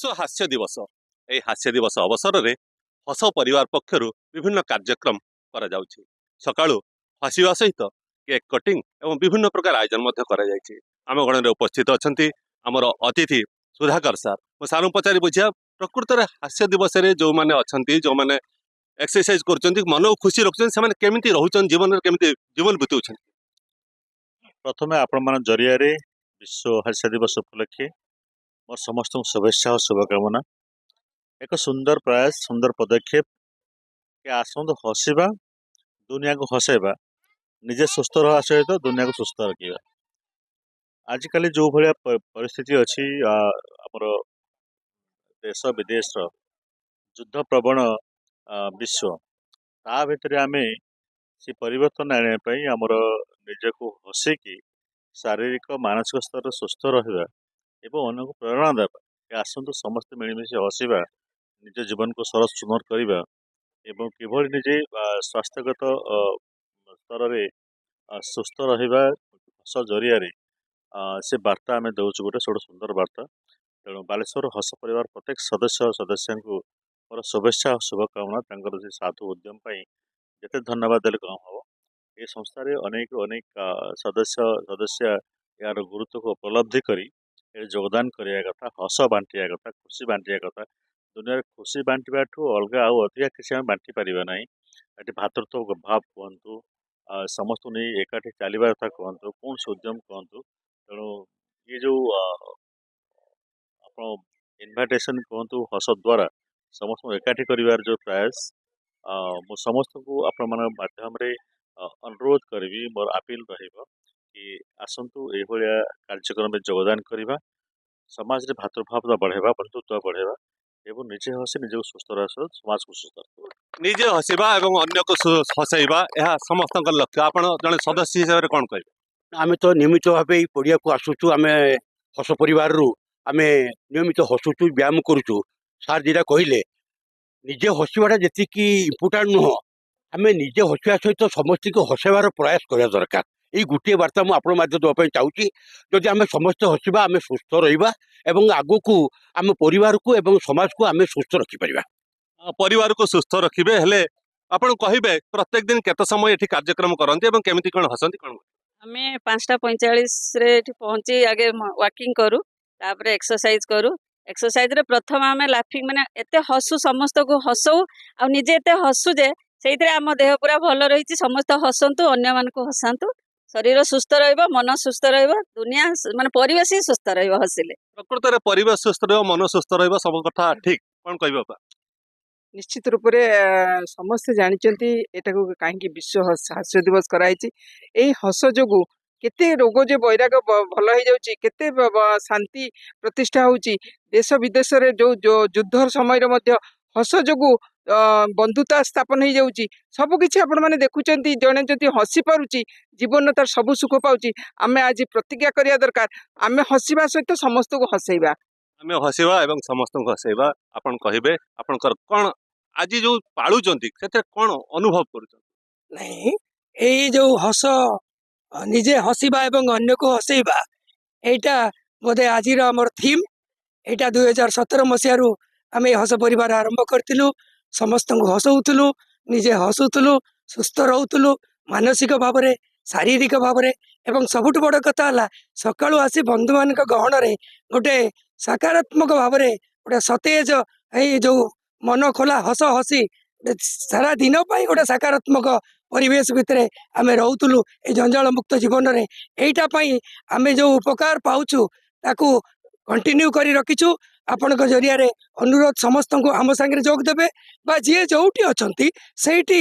विश्व हास्य दिवस यही हास्य दिवस अवसर में हस परिवार पक्षर विभिन्न कार्यक्रम करा जाउछि। सकाळु हसिवा सहित केक कटिंग एवं विभिन्न प्रकार आयोजन आम गण में उपस्थित अच्छा आमर अतिथि सुधाकर सार मो सारू पचारि बुझिया प्रकृत में हास्य दिवस जो मैंने अच्छा जो मैंने एक्सरसाइज कर मन को खुशी रखुच्च केमी रोचन जीवन में केमी जीवन बीतुच्च। प्रथम आपण मान जरिया विश्व हास्य दिवस उपलक्षे मोर समस्त शुभेच्छा और शुभकामना। एक सुंदर प्रयास सुंदर पदक्षेप कि आसत हसवा दुनिया को हसैबा निजे सुस्थ रहा सहित दुनिया को सुस्थ रखा। आजिकल जो भाया परिस्थिति अच्छी आमर देश विदेश युद्ध प्रवण विश्व ता भितर आम से परिवर्तन आने आमर निज को हसैकी शारीरिक मानसिक स्तर सुस्थ रहा एवं अन्य को प्रेरणा देवा आसतु समस्त मिलमिशि हसवा निज जीवन को सरस सुंदर करवा एवं किभली निजे स्वास्थ्यगत स्तर में सुस्थ रहा हस जरिया से वार्ता आम दौचु गोटे सब सुंदर वार्ता। तेणु बालेश्वर हस परिवार प्रत्येक सदस्य को मोर शुभेच्छा और शुभकामना से साधु उद्यम जिते धन्यवाद देले कम हम। ये संस्था अनेक अनेक सदस्य यार गुरुत्व को उपलब्धि करी योगदान करिया कथा हस बांटिया कथा खुशी बांटिया कथा दुनिया खुशी बांटा अलग आउ अधिका किसी आम बांटी पारिबा नहीं। ये भातृत्व भाव कहतु समस्त नहीं एकाठी चलवा कथा कहतु कौन से उद्यम कहतु। तेणु ये जो आप इनविटेशन कहतु हस द्वारा समस्त एकाठी कर जो प्रयास मु समस्त को आपण माध्यम अनुरोध करी मोर अपील कि आसतु ये कार्यक्रम में योगदान करवा समाज रे भातृभाव बढ़ेवा बंधुत्व बढ़ेवा एवं निजे हसी निजे सुस्थ रहा समाज को सुस्थ रखा। निजे हसवा और अन्य को हसैवा यह समस्त लक्ष्य। आप जड़े सदस्य हिसाब से कौन कहे? आम तो नियमित भाव पड़िया को आसुचु आम हस परिवार रु आम नियमित हसुचु व्यायाम करुचु। सार जीटा कहले निजे हसवाटा जी इम्पोर्टाट नुह आम निजे हसवा सहित समस्त को हसैबार प्रयास करवा दरकार। यही गोटे बार्ता मुझे देवाई चाहूँगी जदि आम समस्त हसवा आम सुस्थ रहा एवं आगु को आम परिवार को एवं समाज को आम सुस्थ रखिपर। परिवार को सुस्थ रखिए हेले आपण कहिबे प्रत्येक दिन केते समय एठी कार्यक्रम करंती एवं केमिति कोन हसंती कोन? आमे 5:45 रे एठी पहुंची आगे वॉकिंग करू तापर एक्सरसाइज करू। एक्सरसाइज रे प्रथम आमे लाफिंग माने एते हसु समस्त को हसौ आ निजे एते हसु जे सेइतरे आम देह पूरा भल रहिछि। समस्त हसंतु अन्य मान को हसंतु शरीर सुस्थ रहइबो मन सुस्थ रहइबो दुनिया माने परिवेश ही सुस्थ रहइबो हसिले। प्रकृत रे परिवेश सुस्थ रहइबो मन सुस्थ रहइबो सब कथा ठीक कोन कहइबो? निश्चित रूप से समस्ते जानते एटा को कहीं विश्व हास्य दिवस कराई। हस जो केते रोग जे वैराग भल हो जाउची केते शांति प्रतिष्ठा होउची देश विदेश रे जो युद्ध समय हस जो बंधुता स्थापन हो जाउची सब किछि आपण माने देखुचंती। जने जदि हसी पारुची जीवन तार सब सुख पाउची। आमे आज प्रतिज्ञा करिया दरकार आमे हसीबा सहित समस्त को हसैबा आमे हसीबा एवं समस्त को हसैबा। आपण कहिबे आपनकर कोन आज जो पाळुचंती सेते कोन अनुभव करूचंती? नहीं यही जो हस निजे हसीबा एवं अन्य को हसैबा एटा बोधे आज आमर थीम एटा 2017 मसीह आम हस परिवार आरंभ करूँ। समस्त को हसौलु निजे हसुलु सुस्थ रोलु मानसिक भाव में शारीरिक भाव में एवं सबुठ बड़ कथा सका आसी बंधु मान गहन में गोटे सकारात्मक भाव में गोटे सतेज जो मन खोला हस हसी सारा दिन गोटे सकारात्मक परिवेश भितर आम रोलु जंजाल मुक्त जीवन में यहीटाई आम जो उपकार पाचु ताकू कंटिन्यू करी रखीचु। आपण जरिया अनुरोध समस्त को आम सांगे जोग देवे बा जी जो अच्छी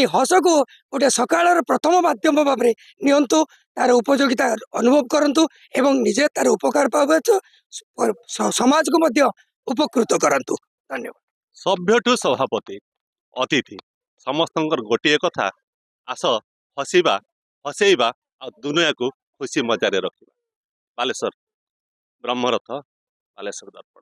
हस को गोटे सकाल प्रथम माध्यम भाव में नियंतु तार उपयोगिता अनुभव करंतु एवं निजे तार उपकार पावे समाज को मध्य उपकृत करंतु। धन्यवाद। सभ्यठु सभापति अतिथि समस्त गोटे कथा आस हसीबा हसैबा आ दुनिया को खुशी मजारे रखा। बालेश्वर ब्रह्मरथ बालेश्वर दर्पण।